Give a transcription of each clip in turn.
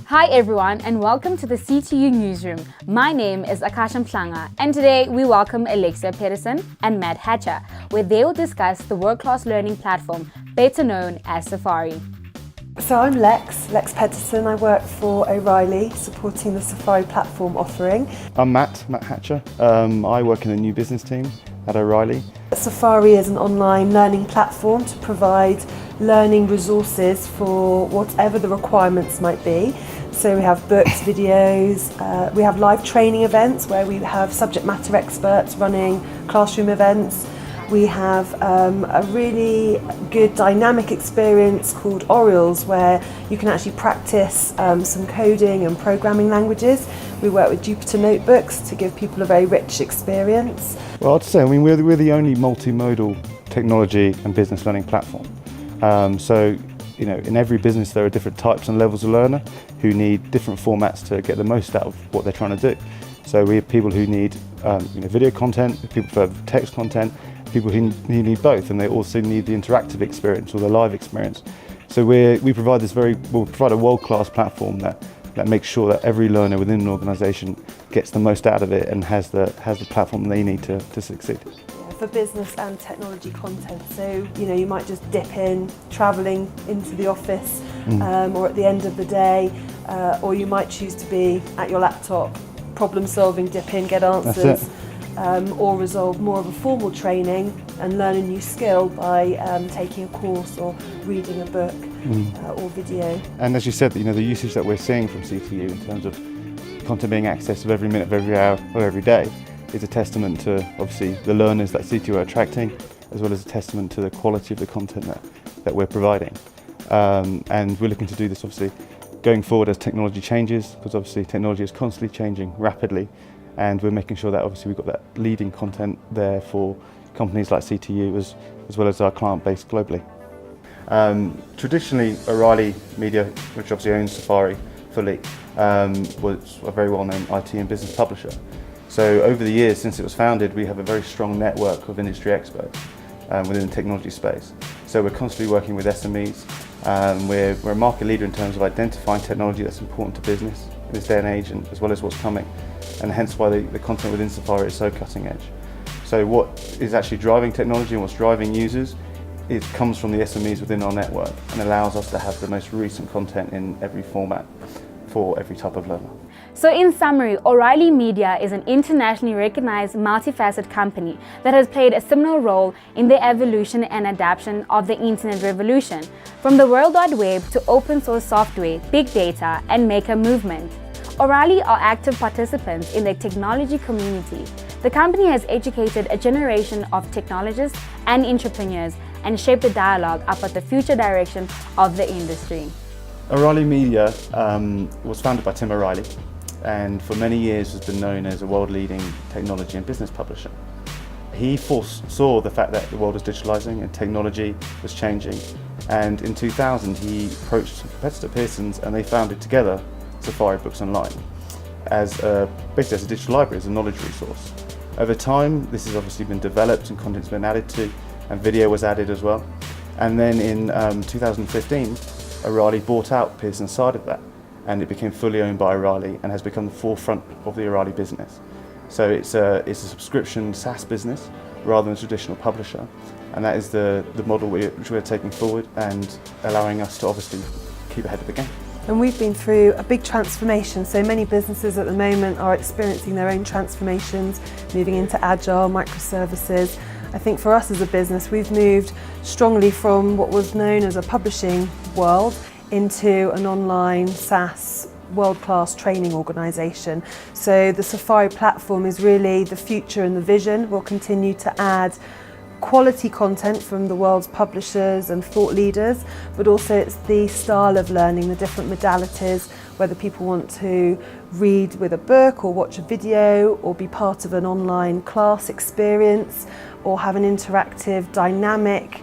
Hi everyone and welcome to the CTU Newsroom. My name is Akasha Mhlanga and today we welcome Alexia Pedersen and Matt Hatcher, where they will discuss the world-class learning platform better known as Safari. So I'm Lex Pedersen. I work for O'Reilly, supporting the Safari platform offering. I'm Matt Hatcher. I work in the new business team at O'Reilly. Safari is an online learning platform to provide learning resources for whatever the requirements might be. So we have books, videos, we have live training events where we have subject matter experts running classroom events. We have a really good dynamic experience called Orioles where you can actually practice some coding and programming languages. We work with Jupyter notebooks to give people a very rich experience. Well, I'd say, we're the only multimodal technology and business learning platform. So, in every business there are different types and levels of learner who need different formats to get the most out of what they're trying to do. So we have people who need video content, people who have text content, people who need both, and they also need the interactive experience or the live experience. So we provide we'll provide a world-class platform that makes sure that every learner within an organisation gets the most out of it and has the platform they need to succeed. For business and technology content, so you might just dip in travelling into the office or at the end of the day, or you might choose to be at your laptop, problem solving, dip in, get answers, or resolve more of a formal training and learn a new skill by taking a course or reading a book or video. And as you said, the usage that we're seeing from CTU in terms of content being accessed every minute of every hour of every day is a testament to obviously the learners that CTU are attracting, as well as a testament to the quality of the content that we're providing. And we're looking to do this obviously going forward as technology changes, because obviously technology is constantly changing rapidly, and we're making sure that obviously we've got that leading content there for companies like CTU as well as our client base globally. Traditionally, O'Reilly Media, which obviously owns Safari fully, was a very well-known IT and business publisher. So over the years since it was founded, we have a very strong network of industry experts within the technology space. So we're constantly working with SMEs. We're a market leader in terms of identifying technology that's important to business in this day and age, and as well as what's coming, and hence why the content within Safari is so cutting edge. So what is actually driving technology and what's driving users, it comes from the SMEs within our network and allows us to have the most recent content in every format for every type of learner. So in summary, O'Reilly Media is an internationally recognized multifaceted company that has played a seminal role in the evolution and adoption of the internet revolution, from the World Wide Web to open source software, big data, and maker movement. O'Reilly are active participants in the technology community. The company has educated a generation of technologists and entrepreneurs and shaped the dialogue about the future direction of the industry. O'Reilly Media was founded by Tim O'Reilly, and for many years has been known as a world-leading technology and business publisher. He foresaw the fact that the world was digitalizing and technology was changing, and in 2000 he approached competitor Pearson's and they founded together Safari Books Online basically as a digital library, as a knowledge resource. Over time this has obviously been developed and content's been added to, and video was added as well. And then in 2015 O'Reilly bought out Pearson's side of that, and it became fully owned by O'Reilly and has become the forefront of the O'Reilly business. So it's a subscription SaaS business rather than a traditional publisher, and that is the model which we're taking forward and allowing us to obviously keep ahead of the game. And we've been through a big transformation, so many businesses at the moment are experiencing their own transformations, moving into agile, microservices. I think for us as a business, we've moved strongly from what was known as a publishing world into an online SaaS world-class training organisation. So the Safari platform is really the future and the vision. We'll continue to add quality content from the world's publishers and thought leaders, but also it's the style of learning, the different modalities, whether people want to read with a book or watch a video or be part of an online class experience or have an interactive, dynamic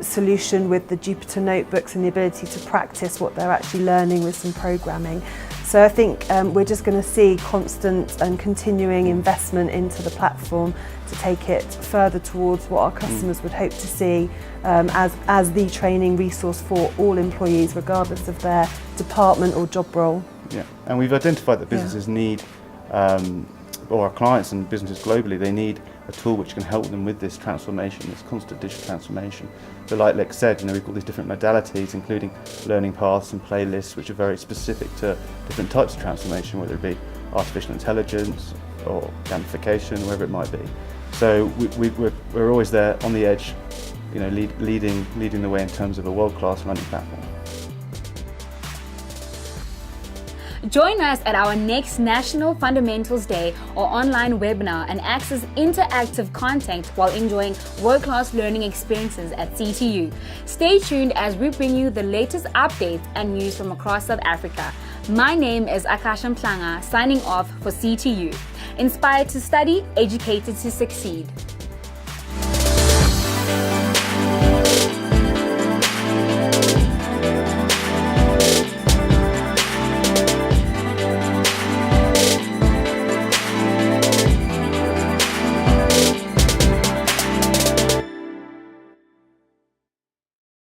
solution with the Jupyter notebooks and the ability to practice what they're actually learning with some programming. So I think we're just going to see constant and continuing investment into the platform to take it further towards what our customers would hope to see as the training resource for all employees, regardless of their department or job role. Yeah, and we've identified that businesses need, or our clients and businesses globally, they need a tool which can help them with this transformation, this constant digital transformation. So like Lex said, we've got these different modalities, including learning paths and playlists, which are very specific to different types of transformation, whether it be artificial intelligence or gamification, wherever it might be. So we're always there on the edge, leading the way in terms of a world-class learning platform. Join us at our next National Fundamentals Day or online webinar and access interactive content while enjoying world-class learning experiences at CTU. Stay tuned as we bring you the latest updates and news from across South Africa. My name is Akasha Mplanga, signing off for CTU. Inspired to study, educated to succeed.